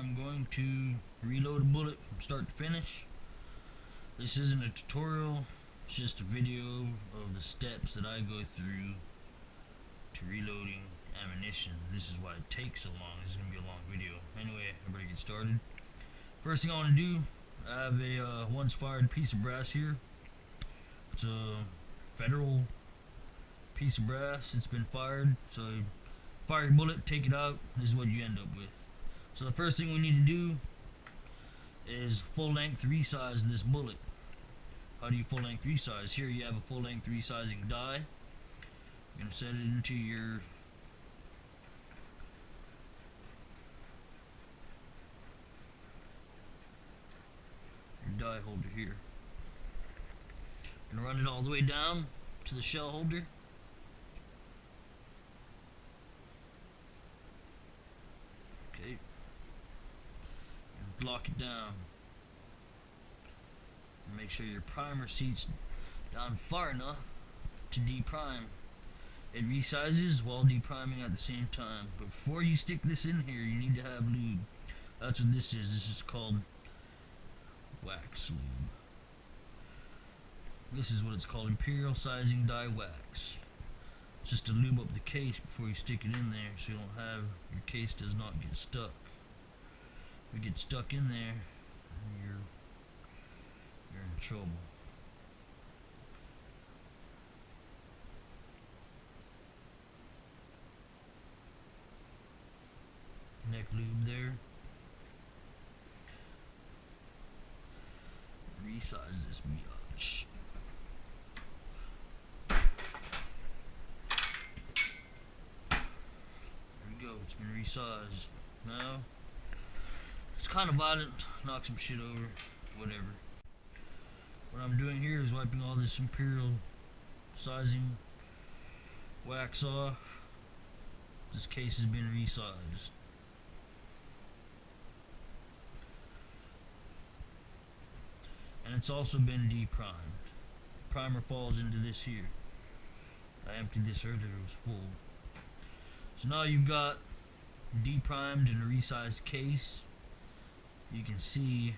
I'm going to reload a bullet from start to finish. This isn't a tutorial, it's just a video of the steps that I go through to reloading ammunition. This is why it takes so long. This is going to be a long video. Anyway, I better get started. First thing I want to do, I have a once fired piece of brass here. It's a federal piece of brass. It's been fired, so fire your bullet, take it out. This is what you end up with. So the first thing we need to do is full length resize this bullet. How do you full length resize? Here you have a full length resizing die. You're going to set it into your die holder here. You're going to run it all the way down to the shell holder. Okay. And lock it down. And make sure your primer seats down far enough to deprime. It resizes while depriming at the same time. But before you stick this in here, you need to have lube. That's what this is. This is called wax lube. This is what it's called, Imperial Sizing Die Wax. Just to lube up the case before you stick it in there, so you don't have, your case does not get stuck. If it gets stuck in there, you're in trouble. Neck lube there. Resize this biatch. It's been resized. Now it's kind of violent, knock some shit over, whatever. What I'm doing here is wiping all this Imperial Sizing wax off. This case has been resized. And it's also been deprimed. Primer falls into this here. I emptied this earlier, it was full. So now you've got deprimed and a resized case. You can see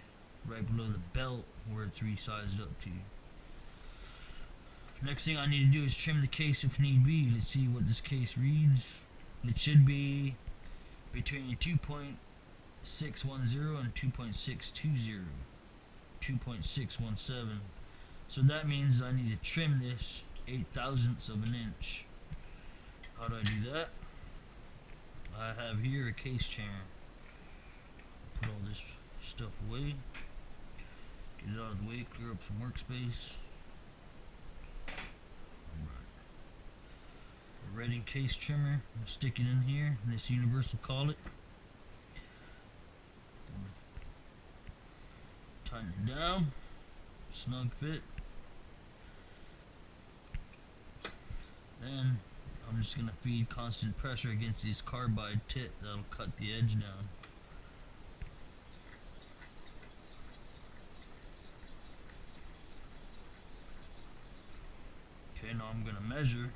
right below the belt where it's resized up to. Next thing I need to do is trim the case if need be. Let's see what this case reads. It should be between 2.610 and 2.620, 2.617. So that means I need to trim this 8 thousandths of an inch. How do I do that? I have here a case trimmer. Put all this stuff away. Get it out of the way, clear up some workspace. Alright. A Redding case trimmer. Stick it in here, this universal collet. Tighten it down. Snug fit. Then I'm just going to feed constant pressure against this carbide tip. That'll cut the edge down. Okay, now I'm going to measure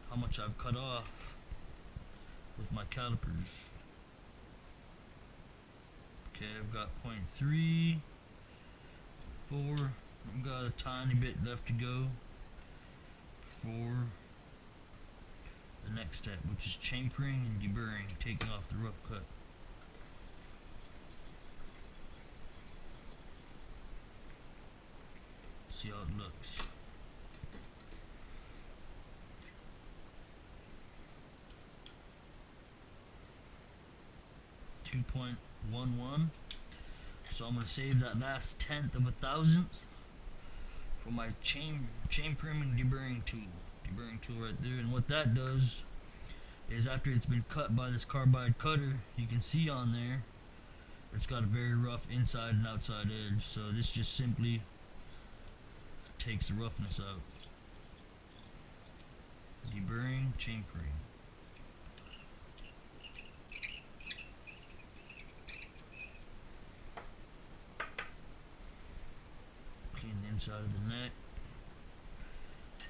how much I've cut off with my calipers. Okay, I've got 0.3, 4. I've got a tiny bit left to go for the next step, which is chamfering and deburring, taking off the rough cut. See how it looks. .11. So I'm going to save that last tenth of a thousandth for my chamfering and deburring tool. Deburring tool right there. And what that does is after it's been cut by this carbide cutter, you can see on there it's got a very rough inside and outside edge. So this just simply takes the roughness out. Deburring, chamfering. Clean the inside of the neck.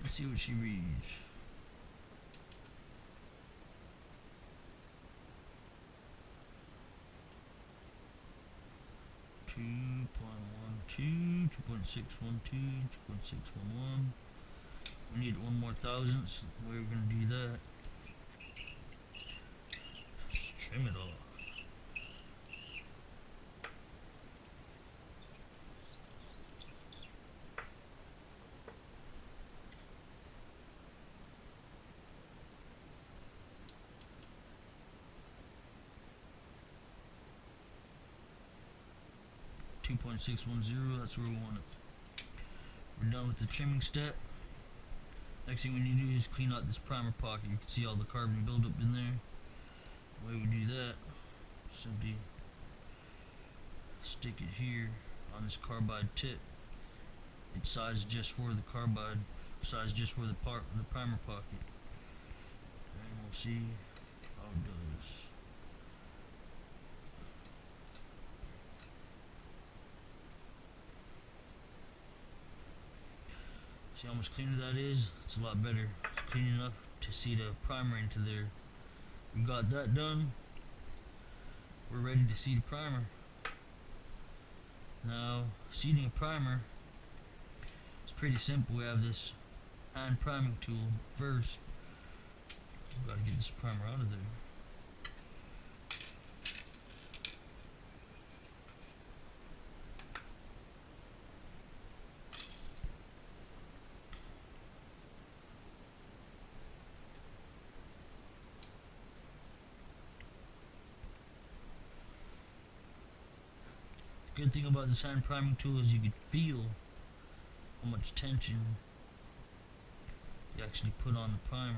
Let's see what she reads. 2.12, 2.612, 2.611. We need one more thousandth. The way we're gonna do that, just trim it all. .610, that's where we want it. We're done with the trimming step. Next thing we need to do is clean out this primer pocket. You can see all the carbon buildup in there. The way we do that, simply stick it here on this carbide tip. It sizes just for the carbide, sizes just for the primer pocket. And we'll see how it does. See how much cleaner that is? It's a lot better. It's clean enough to see the primer into there. We got that done. We're ready to seed a primer. Now, seeding a primer is pretty simple. We have this hand priming tool first. We've got to get this primer out of there. Good thing about this hand priming tool is you can feel how much tension you actually put on the primer.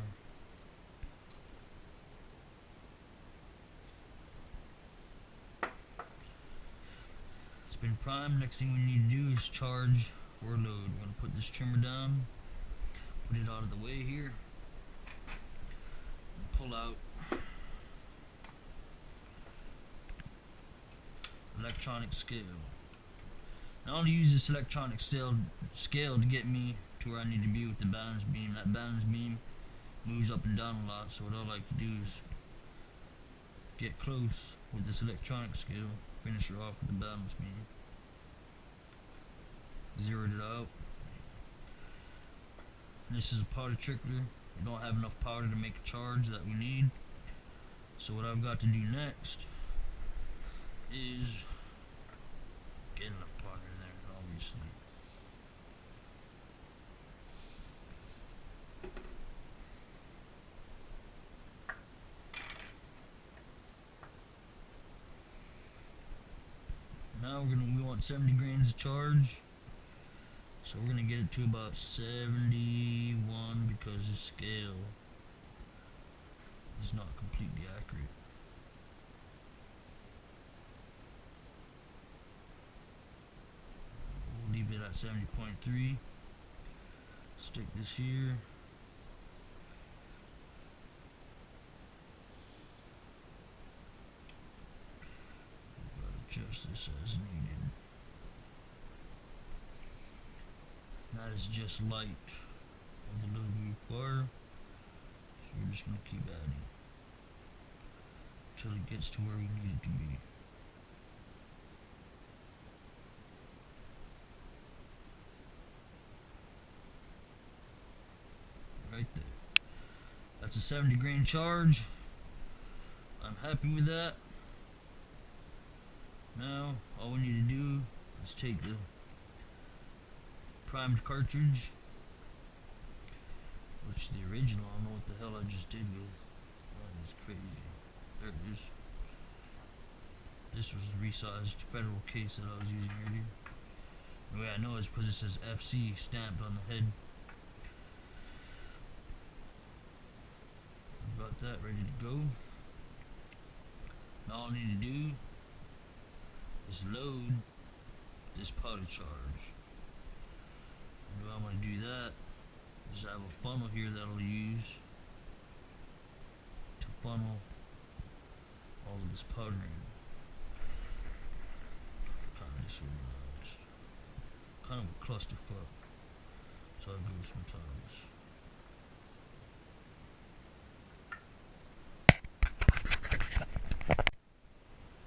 It's been primed. Next thing we need to do is charge for a load. We're going to put this trimmer down, put it out of the way here, and pull out electronic scale. Now I only use this electronic scale to get me to where I need to be with the balance beam. That balance beam moves up and down a lot, so what I like to do is get close with this electronic scale, finish her off with the balance beam. Zeroed it out. This is a powder trickler. We don't have enough powder to make a charge that we need, so what I've got to do next is get enough powder in there, obviously. Now we want 70 grains of charge, so we're gonna get it to about 71 because the scale is not completely accurate. Leave it at 70.3. Stick this here. Adjust this as needed. That is just light of the load we require. So we're just going to keep adding until it gets to where we need it to be. Right there. That's a 70 grain charge. I'm happy with that. Now all we need to do is take the primed cartridge, which the original, I don't know what the hell I just did with. That is crazy. There it is. This was a resized Federal case that I was using earlier. The way I know is because it says FC stamped on the head. Got that ready to go. Now all I need to do is load this powder charge. And the way I'm going to do that is I have a funnel here that I'll use to funnel all of this powder in. Kind of disorganized. Kind of a clusterfuck. So I go sometimes.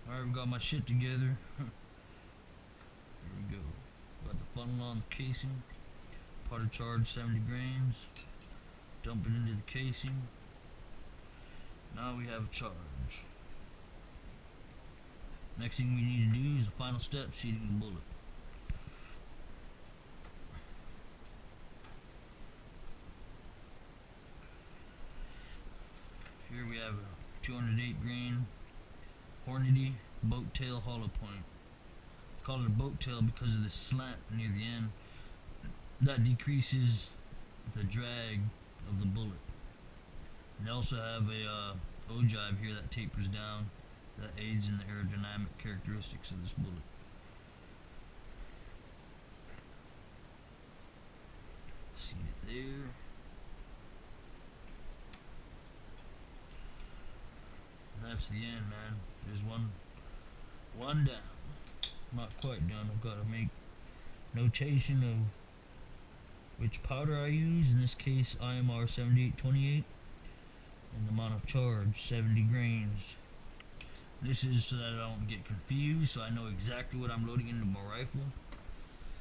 Alright, we got my shit together. funnel on the casing. Powder charge 70 grains. Dump it into the casing. Now we have a charge. Next thing we need to do is the final step, seating the bullet. Here we have a 208 grain Hornady boat tail hollow point. I call it a boat tail because of the slant near the end. That decreases the drag of the bullet. They also have a ogive here that tapers down, that aids in the aerodynamic characteristics of this bullet. See it there. And that's the end, man. There's one down. Not quite done. I've got to make notation of which powder I use. In this case, IMR 7828. And the amount of charge, 70 grains. This is so that I don't get confused, so I know exactly what I'm loading into my rifle.